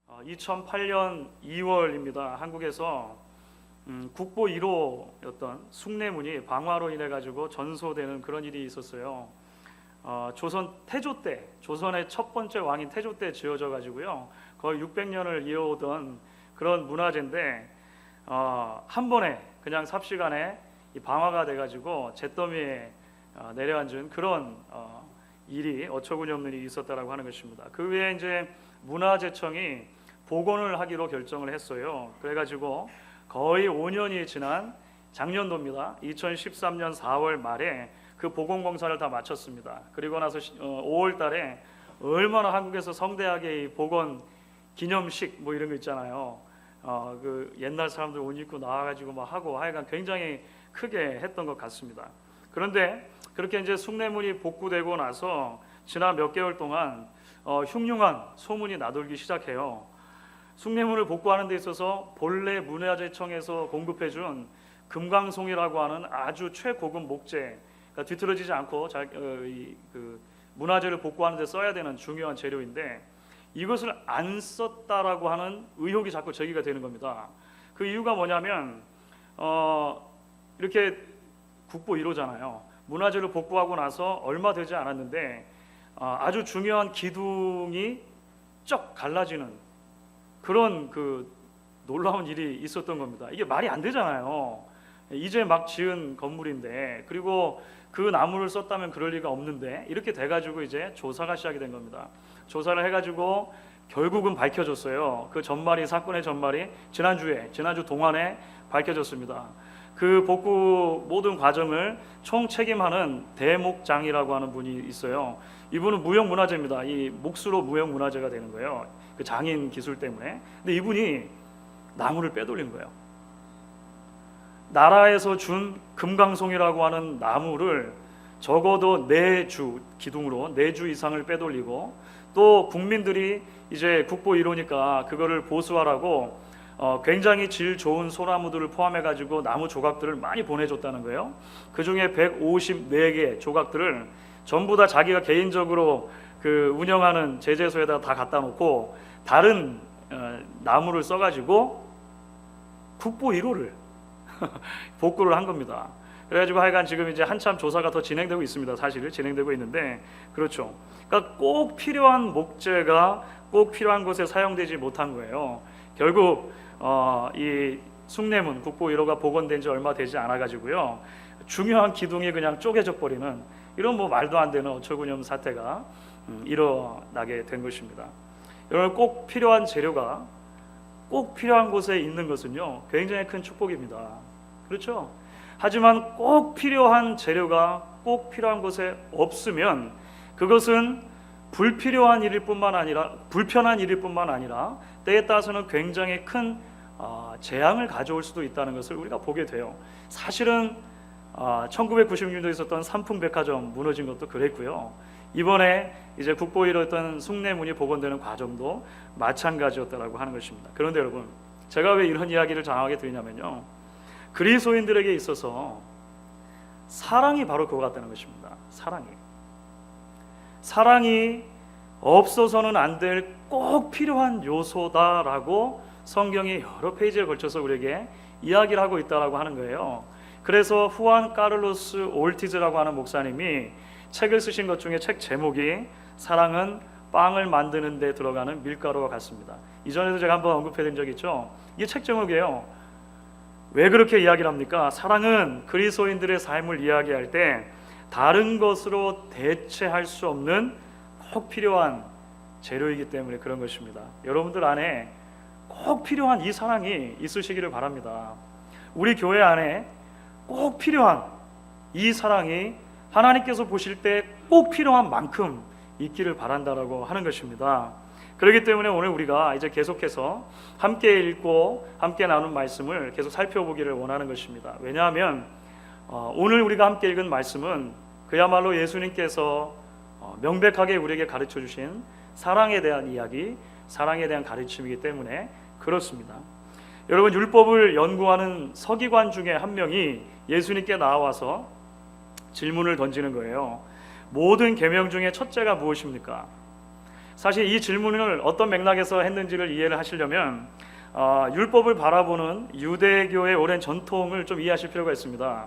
2008년 2월입니다. 한국에서 국보 1호였던 숭례문이 방화로 인해 가지고 전소되는 그런 일이 있었어요. 조선 태조 때, 조선의 첫 번째 왕인 태조 때 지어져 가지고요, 거의 600년을 이어오던 그런 문화재인데 한 번에 그냥 삽시간에 이 방화가 돼 가지고 잿더미에 내려앉은 그런 일이 어처구니 없는 일이 있었다라고 하는 것입니다. 그 외에 이제 문화재청이 복원을 하기로 결정을 했어요. 그래가지고 거의 5년이 지난 작년도입니다. 2013년 4월 말에 그 복원 공사를 다 마쳤습니다. 그리고 나서 5월 달에 얼마나 한국에서 성대하게 이 복원 기념식 뭐 이런 거 있잖아요. 그 옛날 사람들 옷 입고 나와가지고 막 하고 하여간 굉장히 크게 했던 것 같습니다. 그런데 그렇게 이제 숭례문이 복구되고 나서 지난 몇 개월 동안 흉흉한 소문이 나돌기 시작해요. 숭례문을 복구하는 데 있어서 본래 문화재청에서 공급해준 금강송이라고 하는 아주 최고급 목재, 그러니까 뒤틀어지지 않고 그 문화재를 복구하는 데 써야 되는 중요한 재료인데 이것을 안 썼다라고 하는 의혹이 자꾸 제기가 되는 겁니다. 그 이유가 뭐냐면 이렇게 국보 1호잖아요. 문화재를 복구하고 나서 얼마 되지 않았는데 아주 중요한 기둥이 쩍 갈라지는 그런 그 놀라운 일이 있었던 겁니다. 이게 말이 안 되잖아요. 이제 막 지은 건물인데, 그리고 그 나무를 썼다면 그럴 리가 없는데 이렇게 돼가지고 이제 조사가 시작이 된 겁니다. 조사를 해가지고 결국은 밝혀졌어요. 그 전말이, 사건의 전말이 지난주 동안에 밝혀졌습니다. 그 복구 모든 과정을 총 책임하는 대목장이라고 하는 분이 있어요. 이분은 무형문화재입니다. 이 몫으로 무형문화재가 되는 거예요. 그 장인 기술 때문에. 근데 이분이 나무를 빼돌린 거예요. 나라에서 준 금강송이라고 하는 나무를 적어도 4주, 기둥으로 4주 이상을 빼돌리고, 또 국민들이 이제 국보 1호니까 그거를 보수하라고 굉장히 질 좋은 소나무들을 포함해 가지고 나무 조각들을 많이 보내줬다는 거예요. 그 중에 154개 조각들을 전부 다 자기가 개인적으로 그 운영하는 제재소에다 다 갖다 놓고 다른 나무를 써가지고 국보 1호를 복구를 한 겁니다. 그래가지고 하여간 지금 이제 한참 조사가 더 진행되고 있습니다. 사실 진행되고 있는데, 그렇죠. 그러니까 꼭 필요한 목재가 꼭 필요한 곳에 사용되지 못한 거예요. 결국 이 숭례문 국보 1호가 복원된 지 얼마 되지 않아 가지고요, 중요한 기둥이 그냥 쪼개져 버리는 이런 뭐 말도 안 되는 어처구니 없는 사태가 일어나게 된 것입니다. 여러분, 꼭 필요한 재료가 꼭 필요한 곳에 있는 것은요 굉장히 큰 축복입니다. 그렇죠? 하지만 꼭 필요한 재료가 꼭 필요한 곳에 없으면 그것은 불필요한 일일 뿐만 아니라 불편한 일일 뿐만 아니라 때에 따라서는 굉장히 큰 재앙을 가져올 수도 있다는 것을 우리가 보게 돼요. 사실은 1996년도에 있었던 삼풍백화점 무너진 것도 그랬고요. 이번에 이제 국보 1호였던 숭례문이 복원되는 과정도 마찬가지였다라고 하는 것입니다. 그런데 여러분, 제가 왜 이런 이야기를 장하게 드리냐면요, 그리스도인들에게 있어서 사랑이 바로 그거 같다는 것입니다. 사랑이 없어서는 안 될 꼭 필요한 요소다라고 성경이 여러 페이지에 걸쳐서 우리에게 이야기를 하고 있다라고 하는 거예요. 그래서 후안 카를로스 올티즈라고 하는 목사님이 책을 쓰신 것 중에 책 제목이 사랑은 빵을 만드는 데 들어가는 밀가루와 같습니다. 이전에도 제가 한번 언급해드린 적이 있죠. 이게 책 제목이에요. 왜 그렇게 이야기를 합니까? 사랑은 그리스도인들의 삶을 이야기할 때 다른 것으로 대체할 수 없는 꼭 필요한 재료이기 때문에 그런 것입니다. 여러분들 안에 꼭 필요한 이 사랑이 있으시기를 바랍니다. 우리 교회 안에 꼭 필요한 이 사랑이 하나님께서 보실 때 꼭 필요한 만큼 있기를 바란다라고 하는 것입니다. 그렇기 때문에 오늘 우리가 이제 계속해서 함께 읽고 함께 나눈 말씀을 계속 살펴보기를 원하는 것입니다. 왜냐하면 오늘 우리가 함께 읽은 말씀은 그야말로 예수님께서 명백하게 우리에게 가르쳐 주신 사랑에 대한 이야기, 사랑에 대한 가르침이기 때문에 그렇습니다. 여러분, 율법을 연구하는 서기관 중에 한 명이 예수님께 나와서 질문을 던지는 거예요. 모든 계명 중에 첫째가 무엇입니까? 사실 이 질문을 어떤 맥락에서 했는지를 이해를 하시려면 율법을 바라보는 유대교의 오랜 전통을 좀 이해하실 필요가 있습니다.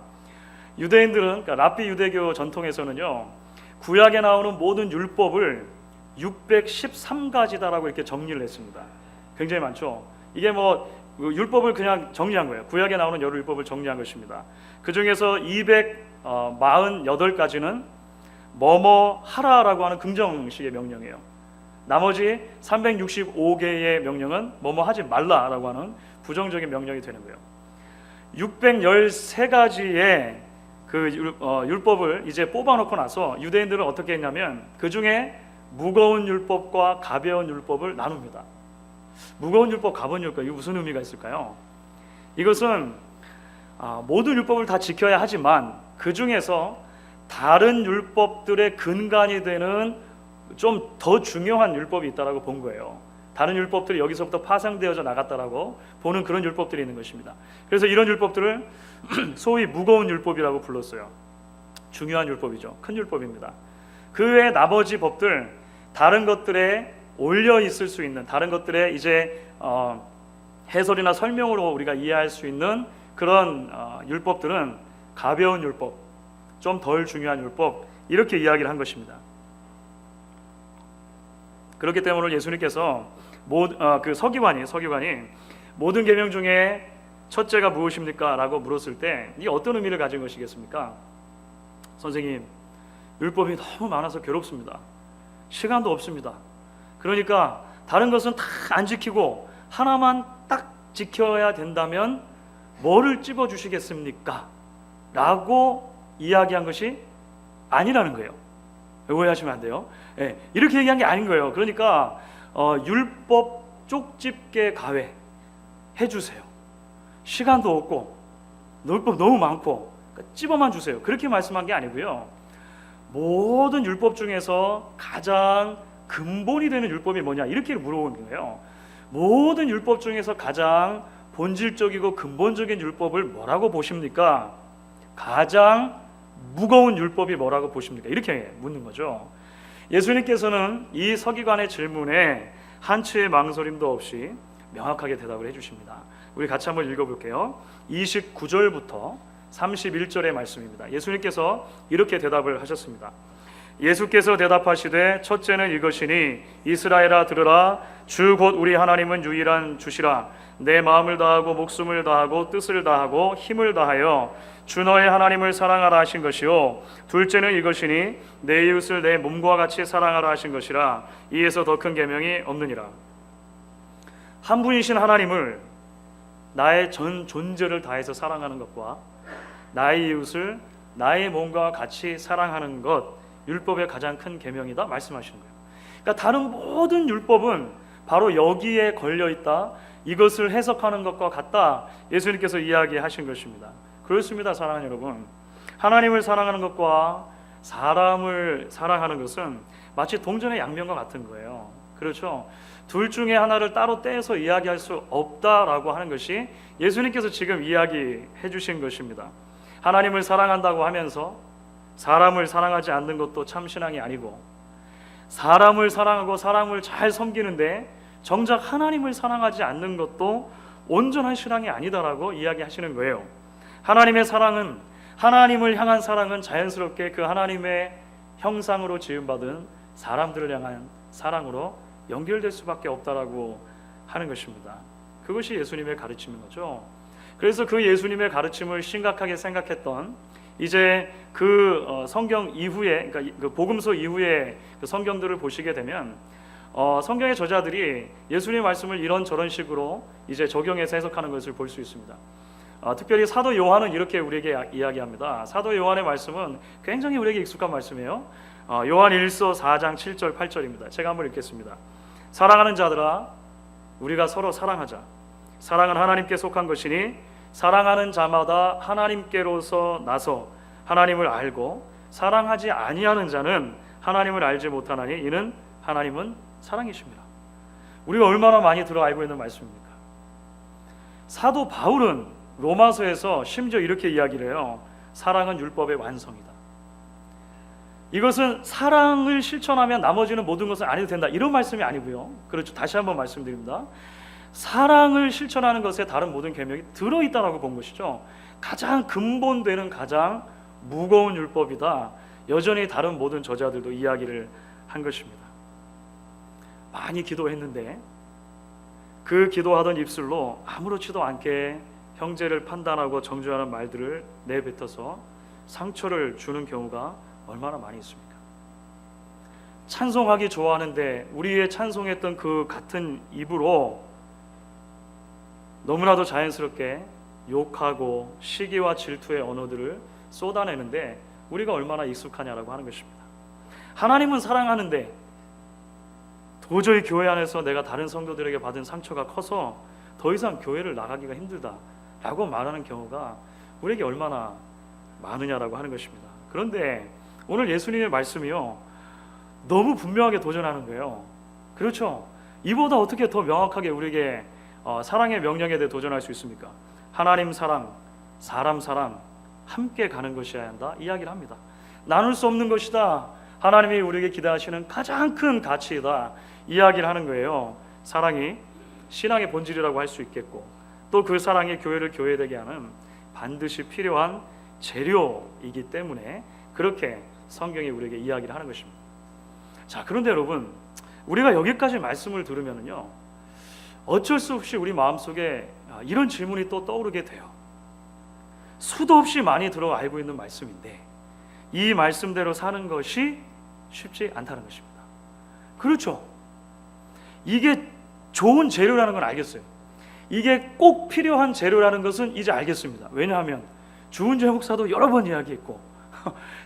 유대인들은, 그러니까 랍비 유대교 전통에서는요, 구약에 나오는 모든 율법을 613가지다라고 이렇게 정리를 했습니다. 굉장히 많죠. 이게 뭐 율법을 그냥 정리한 거예요. 구약에 나오는 여러 율법을 정리한 것입니다. 그 중에서 248가지는 뭐뭐 하라라고 하는 긍정식의 명령이에요. 나머지 365개의 명령은 뭐뭐 하지 말라라고 하는 부정적인 명령이 되는 거예요. 613가지의 그 율법을 이제 뽑아놓고 나서 유대인들은 어떻게 했냐면 그 중에 무거운 율법과 가벼운 율법을 나눕니다. 무거운 율법, 가벼운 율법, 이게 무슨 의미가 있을까요? 이것은 모든 율법을 다 지켜야 하지만 그 중에서 다른 율법들의 근간이 되는 좀 더 중요한 율법이 있다라고 본 거예요. 다른 율법들이 여기서부터 파생되어져 나갔다라고 보는 그런 율법들이 있는 것입니다. 그래서 이런 율법들을 소위 무거운 율법이라고 불렀어요. 중요한 율법이죠. 큰 율법입니다. 그 외에 나머지 법들, 다른 것들에 올려 있을 수 있는, 다른 것들에 이제 해설이나 설명으로 우리가 이해할 수 있는 그런 율법들은 가벼운 율법, 좀 덜 중요한 율법, 이렇게 이야기를 한 것입니다. 그렇기 때문에 예수님께서 그 서기관이 모든 계명 중에 첫째가 무엇입니까? 라고 물었을 때 이게 어떤 의미를 가진 것이겠습니까? 선생님, 율법이 너무 많아서 괴롭습니다. 시간도 없습니다. 그러니까 다른 것은 다 안 지키고 하나만 딱 지켜야 된다면 뭐를 찝어주시겠습니까? 라고 이야기한 것이 아니라는 거예요. 오해하시면 안 돼요. 네, 이렇게 얘기한 게 아닌 거예요. 그러니까 율법 쪽집게 가외 해주세요. 시간도 없고 율법 너무 많고 그러니까 찝어만 주세요. 그렇게 말씀한 게 아니고요. 모든 율법 중에서 가장 근본이 되는 율법이 뭐냐 이렇게 물어보는 거예요. 모든 율법 중에서 가장 본질적이고 근본적인 율법을 뭐라고 보십니까? 가장 무거운 율법이 뭐라고 보십니까? 이렇게 묻는 거죠. 예수님께서는 이 서기관의 질문에 한치의 망설임도 없이 명확하게 대답을 해주십니다. 우리 같이 한번 읽어볼게요. 29절부터 31절의 말씀입니다. 예수님께서 이렇게 대답을 하셨습니다. 예수께서 대답하시되 첫째는 이것이니 이스라엘아 들으라. 주 곧 우리 하나님은 유일한 주시라. 내 마음을 다하고 목숨을 다하고 뜻을 다하고 힘을 다하여 주 너의 하나님을 사랑하라 하신 것이요 둘째는 이것이니 내 이웃을 내 몸과 같이 사랑하라 하신 것이라. 이에서 더 큰 계명이 없느니라. 한 분이신 하나님을 나의 전 존재를 다해서 사랑하는 것과 나의 이웃을 나의 몸과 같이 사랑하는 것, 율법의 가장 큰 계명이다 말씀하시는 거예요. 그러니까 다른 모든 율법은 바로 여기에 걸려 있다, 이것을 해석하는 것과 같다, 예수님께서 이야기하신 것입니다. 그렇습니다, 사랑하는 여러분. 하나님을 사랑하는 것과 사람을 사랑하는 것은 마치 동전의 양면과 같은 거예요. 그렇죠? 둘 중에 하나를 따로 떼서 이야기할 수 없다라고 하는 것이 예수님께서 지금 이야기해 주신 것입니다. 하나님을 사랑한다고 하면서 사람을 사랑하지 않는 것도 참 신앙이 아니고, 사람을 사랑하고 사람을 잘 섬기는데 정작 하나님을 사랑하지 않는 것도 온전한 신앙이 아니다라고 이야기하시는 거예요. 하나님의 사랑은, 하나님을 향한 사랑은 자연스럽게 그 하나님의 형상으로 지음받은 사람들을 향한 사랑으로 연결될 수밖에 없다라고 하는 것입니다. 그것이 예수님의 가르침인 거죠. 그래서 그 예수님의 가르침을 심각하게 생각했던, 이제 그 성경 이후에, 그러니까 그 복음서 이후에 그 성경들을 보시게 되면 성경의 저자들이 예수님의 말씀을 이런저런 식으로 이제 적용해서 해석하는 것을 볼 수 있습니다. 특별히 사도 요한은 이렇게 우리에게 이야기합니다. 사도 요한의 말씀은 굉장히 우리에게 익숙한 말씀이에요. 요한 1서 4장 7절 8절입니다. 제가 한번 읽겠습니다. 사랑하는 자들아, 우리가 서로 사랑하자. 사랑은 하나님께 속한 것이니 사랑하는 자마다 하나님께로서 나서 하나님을 알고, 사랑하지 아니하는 자는 하나님을 알지 못하나니 이는 하나님은 사랑이십니다. 우리가 얼마나 많이 들어 알고 있는 말씀입니까? 사도 바울은 로마서에서 심지어 이렇게 이야기를 해요. 사랑은 율법의 완성이다. 이것은 사랑을 실천하면 나머지는 모든 것을 안 해도 된다, 이런 말씀이 아니고요. 그렇죠. 다시 한번 말씀드립니다. 사랑을 실천하는 것에 다른 모든 계명이 들어있다라고 본 것이죠. 가장 근본되는 가장 무거운 율법이다. 여전히 다른 모든 저자들도 이야기를 한 것입니다. 많이 기도했는데 그 기도하던 입술로 아무렇지도 않게 형제를 판단하고 정죄하는 말들을 내뱉어서 상처를 주는 경우가 얼마나 많이 있습니까? 찬송하기 좋아하는데 우리의 찬송했던 그 같은 입으로 너무나도 자연스럽게 욕하고 시기와 질투의 언어들을 쏟아내는데 우리가 얼마나 익숙하냐라고 하는 것입니다. 하나님은 사랑하는데 도저히 교회 안에서 내가 다른 성도들에게 받은 상처가 커서 더 이상 교회를 나가기가 힘들다라고 말하는 경우가 우리에게 얼마나 많으냐라고 하는 것입니다. 그런데 오늘 예수님의 말씀이요, 너무 분명하게 도전하는 거예요. 그렇죠? 이보다 어떻게 더 명확하게 우리에게 사랑의 명령에 대해 도전할 수 있습니까? 하나님 사랑, 사람 사랑 함께 가는 것이어야 한다 이야기를 합니다. 나눌 수 없는 것이다. 하나님이 우리에게 기대하시는 가장 큰 가치이다 이야기를 하는 거예요. 사랑이 신앙의 본질이라고 할 수 있겠고, 또 그 사랑이 교회를 교회되게 하는 반드시 필요한 재료이기 때문에 그렇게 성경이 우리에게 이야기를 하는 것입니다. 자, 그런데 여러분, 우리가 여기까지 말씀을 들으면요, 어쩔 수 없이 우리 마음속에 이런 질문이 또 떠오르게 돼요. 수도 없이 많이 들어 알고 있는 말씀인데 이 말씀대로 사는 것이 쉽지 않다는 것입니다. 그렇죠? 이게 좋은 재료라는 건 알겠어요. 이게 꼭 필요한 재료라는 것은 이제 알겠습니다. 왜냐하면 주은재 목사도 여러 번 이야기했고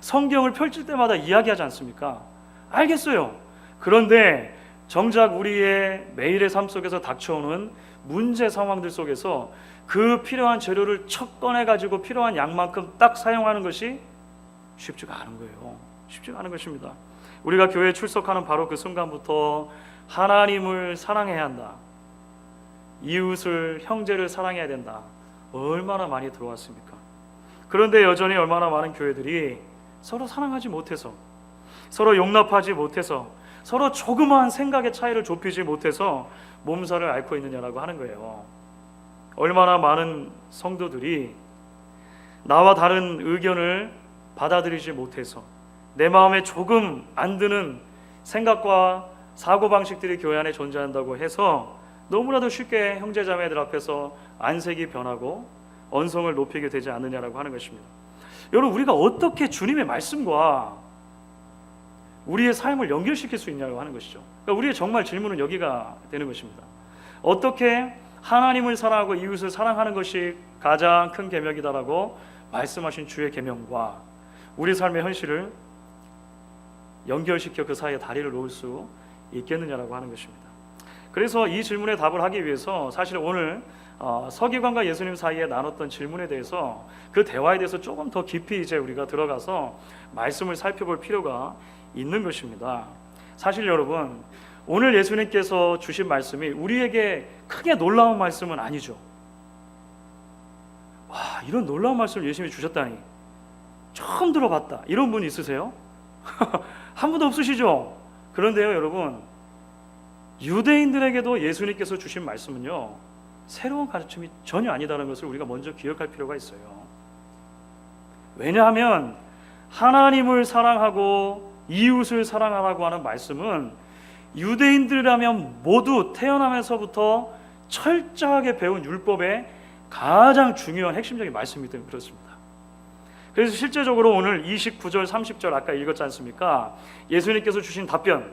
성경을 펼칠 때마다 이야기하지 않습니까? 알겠어요. 그런데 정작 우리의 매일의 삶 속에서 닥쳐오는 문제 상황들 속에서 그 필요한 재료를 첫 꺼내가지고 필요한 양만큼 딱 사용하는 것이 쉽지가 않은 거예요. 쉽지가 않은 것입니다. 우리가 교회에 출석하는 바로 그 순간부터 하나님을 사랑해야 한다, 이웃을, 형제를 사랑해야 된다, 얼마나 많이 들어왔습니까? 그런데 여전히 얼마나 많은 교회들이 서로 사랑하지 못해서, 서로 용납하지 못해서, 서로 조그마한 생각의 차이를 좁히지 못해서 몸살을 앓고 있느냐라고 하는 거예요. 얼마나 많은 성도들이 나와 다른 의견을 받아들이지 못해서 내 마음에 조금 안 드는 생각과 사고방식들이 교회 안에 존재한다고 해서 너무나도 쉽게 형제자매들 앞에서 안색이 변하고 언성을 높이게 되지 않느냐라고 하는 것입니다. 여러분, 우리가 어떻게 주님의 말씀과 우리의 삶을 연결시킬 수 있냐고 하는 것이죠. 그러니까 우리의 정말 질문은 여기가 되는 것입니다. 어떻게 하나님을 사랑하고 이웃을 사랑하는 것이 가장 큰 계명이다라고 말씀하신 주의 계명과 우리 삶의 현실을 연결시켜 그 사이에 다리를 놓을 수 있겠느냐라고 하는 것입니다. 그래서 이 질문에 답을 하기 위해서 사실 오늘 서기관과 예수님 사이에 나눴던 질문에 대해서 그 대화에 대해서 조금 더 깊이 이제 우리가 들어가서 말씀을 살펴볼 필요가 있는 것입니다. 사실 여러분, 오늘 예수님께서 주신 말씀이 우리에게 크게 놀라운 말씀은 아니죠. 와, 이런 놀라운 말씀을 예수님이 주셨다니 처음 들어봤다, 이런 분 있으세요? 한 분도 없으시죠? 그런데요 여러분, 유대인들에게도 예수님께서 주신 말씀은요, 새로운 가르침이 전혀 아니다라는 것을 우리가 먼저 기억할 필요가 있어요. 왜냐하면 하나님을 사랑하고 이웃을 사랑하라고 하는 말씀은 유대인들이라면 모두 태어나면서부터 철저하게 배운 율법의 가장 중요한 핵심적인 말씀이기 때문에 그렇습니다. 그래서 실제적으로 오늘 29절 30절 아까 읽었지 않습니까? 예수님께서 주신 답변,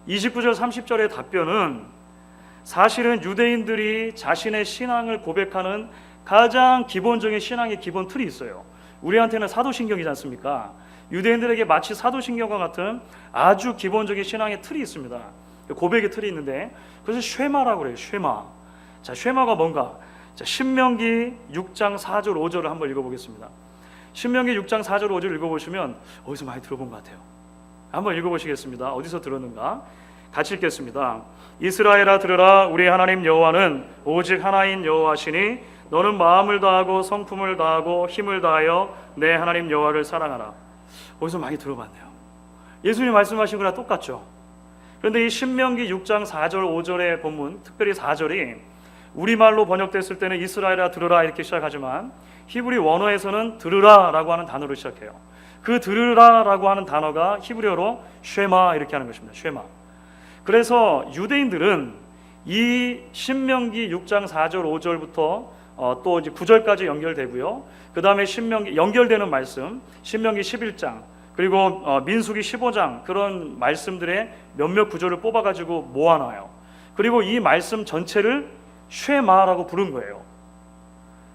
29절 30절의 답변은 사실은 유대인들이 자신의 신앙을 고백하는 가장 기본적인 신앙의 기본 틀이 있어요. 우리한테는 사도신경이지 않습니까? 유대인들에게 마치 사도신경과 같은 아주 기본적인 신앙의 틀이 있습니다. 고백의 틀이 있는데 그래서 쉐마라고 그래요. 쉐마. 자, 쉐마가 뭔가? 자, 신명기 6장 4절 5절을 한번 읽어보겠습니다. 신명기 6장 4절 5절 읽어보시면 어디서 많이 들어본 것 같아요. 한번 읽어보시겠습니다. 어디서 들었는가? 같이 읽겠습니다. 이스라엘아 들으라, 우리 하나님 여호와는 오직 하나인 여호와시니 너는 마음을 다하고 성품을 다하고 힘을 다하여 내 하나님 여호와를 사랑하라. 어디서 많이 들어봤네요. 예수님 말씀하신 거랑 똑같죠. 그런데 이 신명기 6장 4절 5절의 본문, 특별히 4절이 우리말로 번역됐을 때는 이스라엘아 들으라 이렇게 시작하지만 히브리 원어에서는 들으라라고 하는 단어로 시작해요. 그 들으라라고 하는 단어가 히브리어로 쉐마 이렇게 하는 것입니다. 쉐마. 그래서 유대인들은 이 신명기 6장 4절 5절부터 또 이제 9절까지 연결되고요. 그 다음에 신명기 연결되는 말씀 신명기 11장 그리고 민수기 15장 그런 말씀들의 몇몇 구절을 뽑아가지고 모아놔요. 그리고 이 말씀 전체를 쉐마라고 부른 거예요.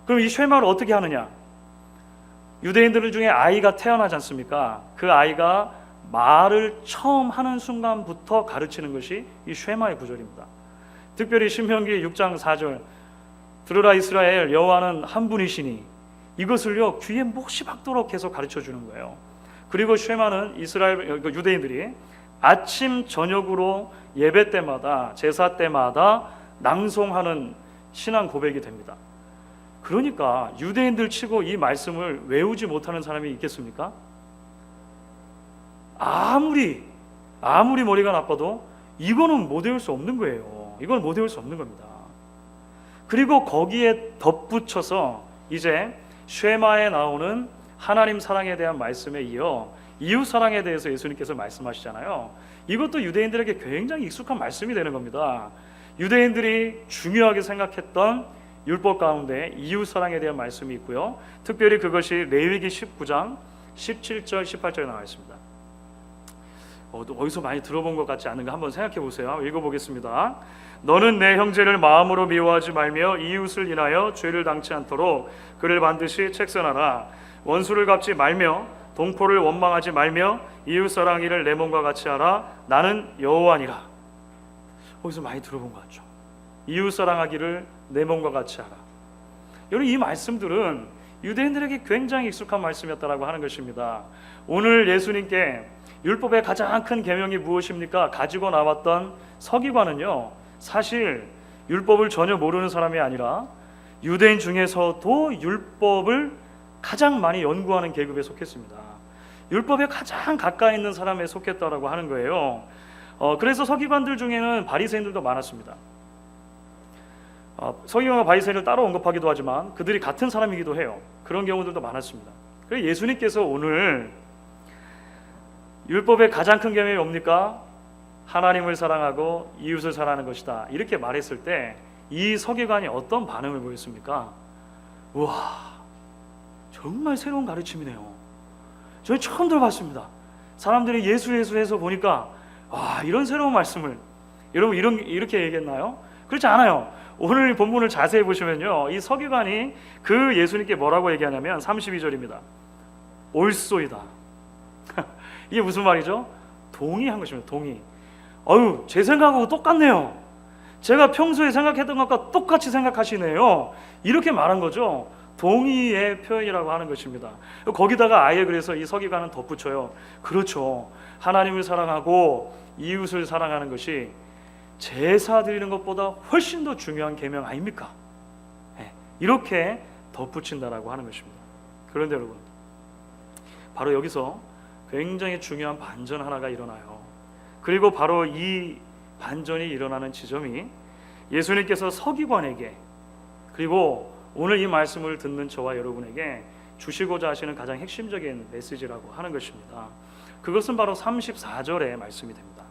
그럼 이 쉐마를 어떻게 하느냐? 유대인들 중에 아이가 태어나지 않습니까? 그 아이가 말을 처음 하는 순간부터 가르치는 것이 이 쉐마의 구절입니다. 특별히 신명기 6장 4절 들으라 이스라엘 여호와는 한 분이시니 이것을요 귀에 못이 박도록 계속 가르쳐 주는 거예요. 그리고 쉐마는 이스라엘 유대인들이 아침 저녁으로 예배 때마다 제사 때마다 낭송하는 신앙 고백이 됩니다. 그러니까 유대인들 치고 이 말씀을 외우지 못하는 사람이 있겠습니까? 아무리 머리가 나빠도 이거는 못 외울 수 없는 거예요. 이건 못 외울 수 없는 겁니다. 그리고 거기에 덧붙여서 이제 쉐마에 나오는 하나님 사랑에 대한 말씀에 이어 이웃 사랑에 대해서 예수님께서 말씀하시잖아요. 이것도 유대인들에게 굉장히 익숙한 말씀이 되는 겁니다. 유대인들이 중요하게 생각했던 율법 가운데 이웃 사랑에 대한 말씀이 있고요. 특별히 그것이 레위기 19장 17절 18절에 나와 있습니다. 어디서 많이 들어본 것 같지 않은가 한번 생각해 보세요. 읽어보겠습니다. 너는 내 형제를 마음으로 미워하지 말며 이웃을 인하여 죄를 당치 않도록 그를 반드시 책선하라. 원수를 갚지 말며 동포를 원망하지 말며 이웃 사랑이를 내 몸과 같이 하라. 나는 여호와니라. 어디서 많이 들어본 것 같죠. 이웃 사랑하기를 내 몸과 같이 하라. 여러분 이 말씀들은 유대인들에게 굉장히 익숙한 말씀이었다라고 하는 것입니다. 오늘 예수님께 율법의 가장 큰 계명이 무엇입니까? 가지고 나왔던 서기관은요 사실 율법을 전혀 모르는 사람이 아니라 유대인 중에서도 율법을 가장 많이 연구하는 계급에 속했습니다. 율법에 가장 가까이 있는 사람에 속했다라고 하는 거예요. 그래서 서기관들 중에는 바리새인들도 많았습니다. 서기관과 바리새인을 따로 언급하기도 하지만 그들이 같은 사람이기도 해요. 그런 경우들도 많았습니다. 그래서 예수님께서 오늘 율법의 가장 큰 계명이 뭡니까? 하나님을 사랑하고 이웃을 사랑하는 것이다. 이렇게 말했을 때 이 서기관이 어떤 반응을 보였습니까? 우와, 정말 새로운 가르침이네요. 저는 처음 들어봤습니다. 사람들이 예수 해서 보니까 이런 새로운 말씀을 여러분 이렇게 얘기했나요? 그렇지 않아요. 오늘 본문을 자세히 보시면요 이 서기관이 그 예수님께 뭐라고 얘기하냐면 32절입니다. 옳소이다. 이게 무슨 말이죠? 동의한 것입니다. 동의. 제 생각하고 똑같네요. 제가 평소에 생각했던 것과 똑같이 생각하시네요. 이렇게 말한 거죠. 동의의 표현이라고 하는 것입니다. 거기다가 아예 그래서 이 서기관은 덧붙여요. 그렇죠. 하나님을 사랑하고 이웃을 사랑하는 것이 제사 드리는 것보다 훨씬 더 중요한 계명 아닙니까? 이렇게 덧붙인다라고 하는 것입니다. 그런데 여러분, 바로 여기서 굉장히 중요한 반전 하나가 일어나요. 그리고 바로 이 반전이 일어나는 지점이 예수님께서 서기관에게 그리고 오늘 이 말씀을 듣는 저와 여러분에게 주시고자 하시는 가장 핵심적인 메시지라고 하는 것입니다. 그것은 바로 34절의 말씀이 됩니다.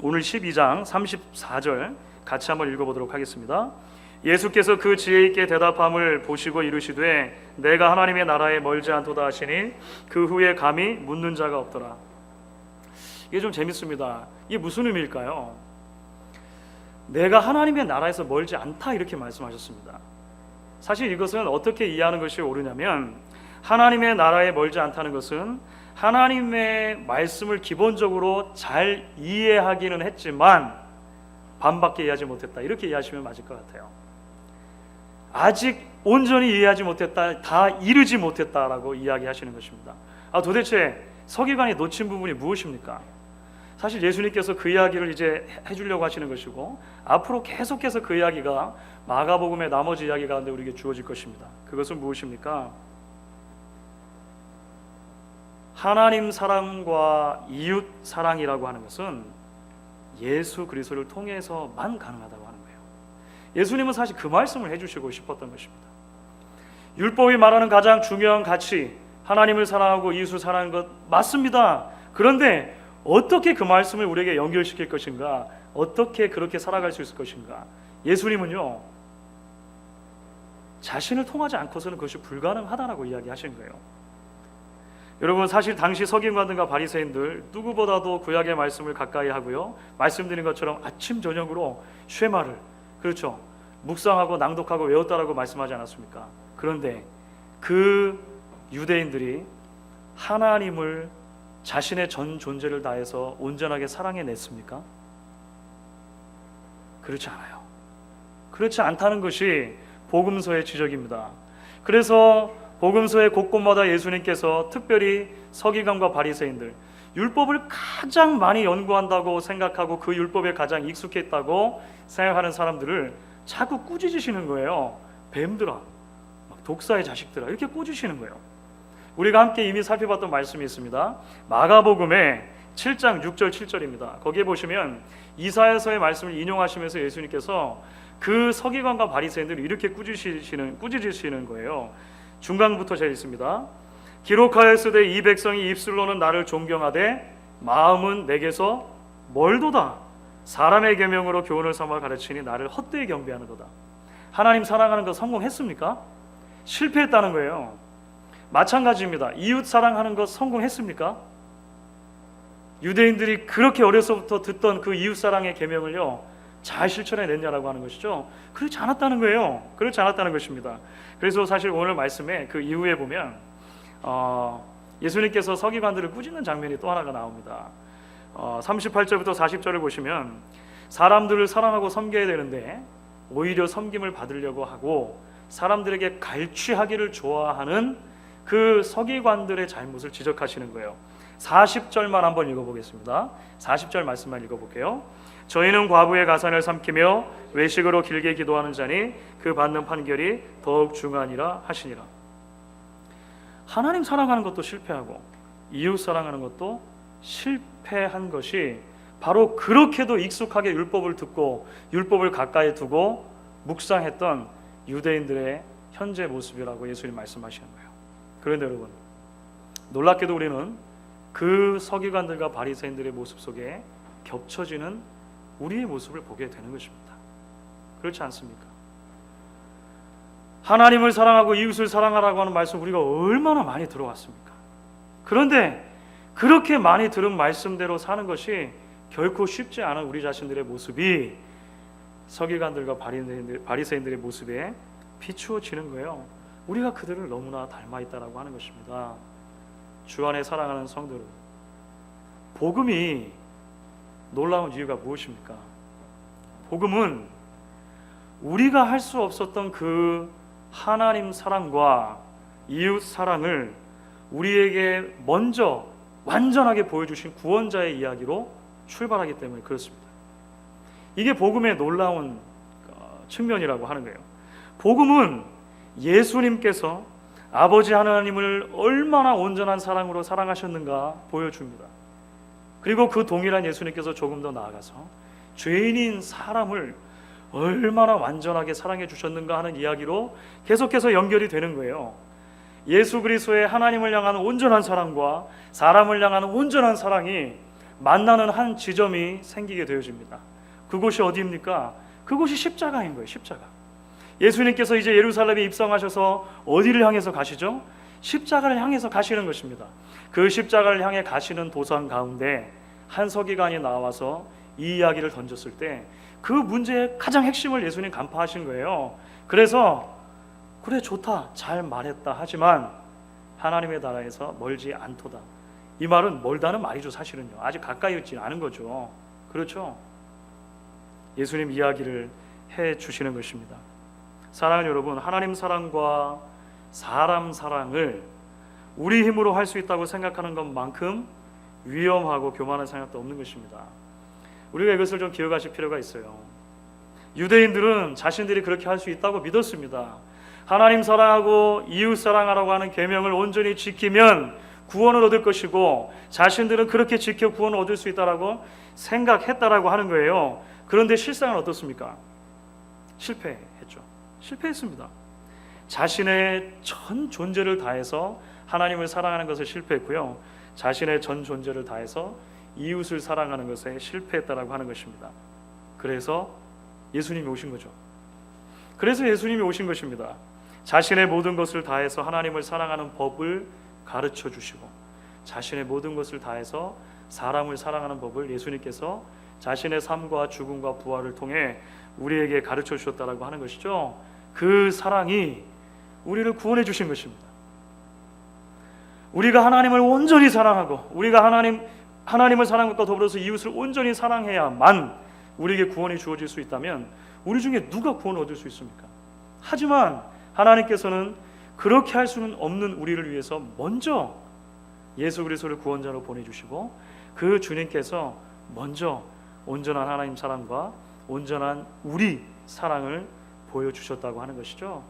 오늘 12장 34절 같이 한번 읽어보도록 하겠습니다. 예수께서 그 지혜 있게 대답함을 보시고 이르시되 내가 하나님의 나라에 멀지 않도다 하시니 그 후에 감히 묻는 자가 없더라. 이게 좀 재밌습니다. 이게 무슨 의미일까요? 내가 하나님의 나라에서 멀지 않다 이렇게 말씀하셨습니다. 사실 이것은 어떻게 이해하는 것이 옳으냐면 하나님의 나라에 멀지 않다는 것은 하나님의 말씀을 기본적으로 잘 이해하기는 했지만 반밖에 이해하지 못했다 이렇게 이해하시면 맞을 것 같아요. 아직 온전히 이해하지 못했다, 다 이르지 못했다라고 이야기하시는 것입니다. 도대체 서기관이 놓친 부분이 무엇입니까? 사실 예수님께서 그 이야기를 이제 해주려고 하시는 것이고 앞으로 계속해서 그 이야기가 마가복음의 나머지 이야기 가운데 우리에게 주어질 것입니다. 그것은 무엇입니까? 하나님 사랑과 이웃 사랑이라고 하는 것은 예수 그리스도를 통해서만 가능하다고 하는 거예요. 예수님은 사실 그 말씀을 해주시고 싶었던 것입니다. 율법이 말하는 가장 중요한 가치, 하나님을 사랑하고 이웃을 사랑하는 것 맞습니다. 그런데 어떻게 그 말씀을 우리에게 연결시킬 것인가, 어떻게 그렇게 살아갈 수 있을 것인가. 예수님은요, 자신을 통하지 않고서는 그것이 불가능하다라고 이야기하신 거예요. 여러분, 사실 당시 서기관들과 바리새인들 누구보다도 구약의 말씀을 가까이 하고요, 말씀드린 것처럼 아침 저녁으로 쉐마를, 그렇죠, 묵상하고 낭독하고 외웠다라고 말씀하지 않았습니까? 그런데 그 유대인들이 하나님을 자신의 전 존재를 다해서 온전하게 사랑해냈습니까? 그렇지 않아요. 그렇지 않다는 것이 복음서의 지적입니다. 그래서 복음서의 곳곳마다 예수님께서 특별히 서기관과 바리새인들, 율법을 가장 많이 연구한다고 생각하고 그 율법에 가장 익숙했다고 생각하는 사람들을 자꾸 꾸짖으시는 거예요. 뱀들아, 막 독사의 자식들아, 이렇게 꾸짖으시는 거예요. 우리가 함께 이미 살펴봤던 말씀이 있습니다. 마가복음의 7장 6절 7절입니다. 거기에 보시면 이사야서의 말씀을 인용하시면서 예수님께서 그 서기관과 바리새인들을 이렇게 꾸짖으시는 거예요. 중간부터 제가 읽습니다. 기록하였으되 이 백성이 입술로는 나를 존경하되 마음은 내게서 멀도다. 사람의 계명으로 교훈을 삼아 가르치니 나를 헛되이 경배하는도다. 하나님 사랑하는 거 성공했습니까? 실패했다는 거예요. 마찬가지입니다. 이웃 사랑하는 것 성공했습니까? 유대인들이 그렇게 어려서부터 듣던 그 이웃 사랑의 계명을요, 잘 실천해냈냐라고 하는 것이죠. 그렇지 않았다는 거예요. 그렇지 않았다는 것입니다. 그래서 사실 오늘 말씀에 그 이후에 보면 예수님께서 서기관들을 꾸짖는 장면이 또 하나가 나옵니다. 38절부터 40절을 보시면 사람들을 사랑하고 섬겨야 되는데 오히려 섬김을 받으려고 하고 사람들에게 갈취하기를 좋아하는 그 서기관들의 잘못을 지적하시는 거예요. 40절만 한번 읽어보겠습니다. 40절 말씀만 읽어볼게요. 저희는 과부의 가산을 삼키며 외식으로 길게 기도하는 자니 그 받는 판결이 더욱 중하니라 하시니라. 하나님 사랑하는 것도 실패하고 이웃 사랑하는 것도 실패한 것이 바로 그렇게도 익숙하게 율법을 듣고 율법을 가까이 두고 묵상했던 유대인들의 현재 모습이라고 예수님 말씀하시는 거예요. 그런데 여러분, 놀랍게도 우리는 그 서기관들과 바리새인들의 모습 속에 겹쳐지는 우리의 모습을 보게 되는 것입니다. 그렇지 않습니까? 하나님을 사랑하고 이웃을 사랑하라고 하는 말씀 우리가 얼마나 많이 들어왔습니까? 그런데 그렇게 많이 들은 말씀대로 사는 것이 결코 쉽지 않은 우리 자신들의 모습이 서기관들과 바리새인들의 모습에 비추어지는 거예요. 우리가 그들을 너무나 닮아 있다라고 하는 것입니다. 주 안에 사랑하는 성도들, 복음이 놀라운 이유가 무엇입니까? 복음은 우리가 할 수 없었던 그 하나님 사랑과 이웃 사랑을 우리에게 먼저 완전하게 보여주신 구원자의 이야기로 출발하기 때문에 그렇습니다. 이게 복음의 놀라운 측면이라고 하는 거예요. 복음은 예수님께서 아버지 하나님을 얼마나 온전한 사랑으로 사랑하셨는가 보여줍니다. 그리고 그 동일한 예수님께서 조금 더 나아가서 죄인인 사람을 얼마나 완전하게 사랑해 주셨는가 하는 이야기로 계속해서 연결이 되는 거예요. 예수 그리스도의 하나님을 향한 온전한 사랑과 사람을 향한 온전한 사랑이 만나는 한 지점이 생기게 되어집니다. 그곳이 어디입니까? 그곳이 십자가인 거예요. 십자가. 예수님께서 이제 예루살렘에 입성하셔서 어디를 향해서 가시죠? 십자가를 향해서 가시는 것입니다. 그 십자가를 향해 가시는 도상 가운데 한 서기관이 나와서 이 이야기를 던졌을 때 그 문제의 가장 핵심을 예수님 간파하신 거예요. 그래서 그래 좋다, 잘 말했다, 하지만 하나님의 나라에서 멀지 않도다. 이 말은 멀다는 말이죠. 사실은요, 아직 가까이 있지 않은 거죠. 그렇죠? 예수님 이야기를 해주시는 것입니다. 사랑하는 여러분, 하나님 사랑과 사람 사랑을 우리 힘으로 할 수 있다고 생각하는 것만큼 위험하고 교만한 생각도 없는 것입니다. 우리가 이것을 좀 기억하실 필요가 있어요. 유대인들은 자신들이 그렇게 할 수 있다고 믿었습니다. 하나님 사랑하고 이웃 사랑하라고 하는 계명을 온전히 지키면 구원을 얻을 것이고 자신들은 그렇게 지켜 구원을 얻을 수 있다라고 생각했다라고 하는 거예요. 그런데 실상은 어떻습니까? 실패했죠. 실패했습니다. 자신의 전 존재를 다해서 하나님을 사랑하는 것에 실패했고요. 자신의 전 존재를 다해서 이웃을 사랑하는 것에 실패했다라고 하는 것입니다. 그래서 예수님이 오신 거죠. 그래서 예수님이 오신 것입니다. 자신의 모든 것을 다해서 하나님을 사랑하는 법을 가르쳐 주시고 자신의 모든 것을 다해서 사람을 사랑하는 법을 예수님께서 자신의 삶과 죽음과 부활을 통해 우리에게 가르쳐 주셨다라고 하는 것이죠. 그 사랑이 우리를 구원해 주신 것입니다. 우리가 하나님을 온전히 사랑하고 우리가 하나님을 사랑하는 것과 더불어서 이웃을 온전히 사랑해야만 우리에게 구원이 주어질 수 있다면 우리 중에 누가 구원을 얻을 수 있습니까? 하지만 하나님께서는 그렇게 할 수는 없는 우리를 위해서 먼저 예수 그리스도를 구원자로 보내주시고 그 주님께서 먼저 온전한 하나님 사랑과 온전한 우리 사랑을 보여주셨다고 하는 것이죠.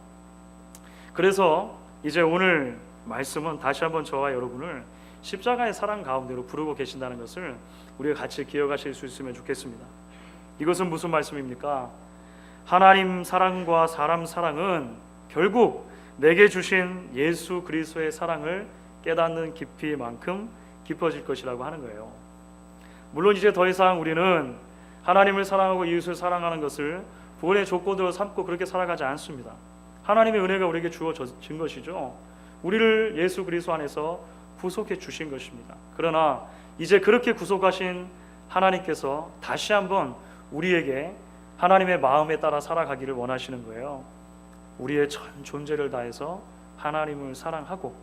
그래서 이제 오늘 말씀은 다시 한번 저와 여러분을 십자가의 사랑 가운데로 부르고 계신다는 것을 우리가 같이 기억하실 수 있으면 좋겠습니다. 이것은 무슨 말씀입니까? 하나님 사랑과 사람 사랑은 결국 내게 주신 예수 그리스도의 사랑을 깨닫는 깊이만큼 깊어질 것이라고 하는 거예요. 물론 이제 더 이상 우리는 하나님을 사랑하고 이웃을 사랑하는 것을 구원의 조건으로 삼고 그렇게 살아가지 않습니다. 하나님의 은혜가 우리에게 주어진 것이죠. 우리를 예수 그리스도 안에서 구속해 주신 것입니다. 그러나 이제 그렇게 구속하신 하나님께서 다시 한번 우리에게 하나님의 마음에 따라 살아가기를 원하시는 거예요. 우리의 전 존재를 다해서 하나님을 사랑하고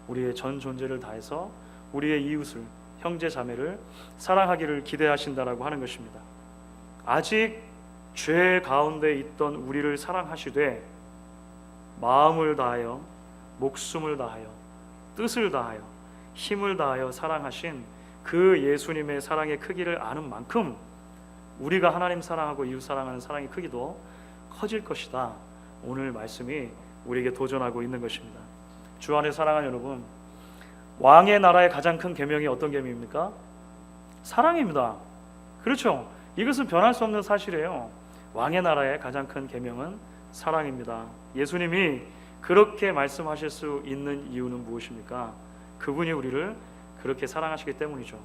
우리의 전 존재를 다해서 우리의 이웃을 형제 자매를 사랑하기를 기대하신다라고 하는 것입니다. 아직 죄 가운데 있던 우리를 사랑하시되 마음을 다하여 목숨을 다하여 뜻을 다하여 힘을 다하여 사랑하신 그 예수님의 사랑의 크기를 아는 만큼 우리가 하나님 사랑하고 이웃 사랑하는 사랑의 크기도 커질 것이다. 오늘 말씀이 우리에게 도전하고 있는 것입니다. 주 안에 사랑하는 여러분, 왕의 나라의 가장 큰 계명이 어떤 계명입니까? 사랑입니다. 그렇죠? 이것은 변할 수 없는 사실이에요. 왕의 나라의 가장 큰 계명은 사랑입니다. 예수님이 그렇게 말씀하실 수 있는 이유는 무엇입니까? 그분이 우리를 그렇게 사랑하시기 때문이죠.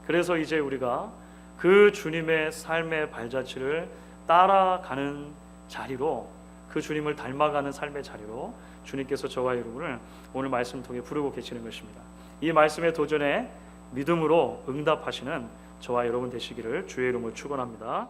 그래서 이제 우리가 그 주님의 삶의 발자취를 따라가는 자리로, 그 주님을 닮아가는 삶의 자리로 주님께서 저와 여러분을 오늘 말씀을 통해 부르고 계시는 것입니다. 이 말씀의 도전에 믿음으로 응답하시는 저와 여러분 되시기를 주의 이름으로 축원합니다.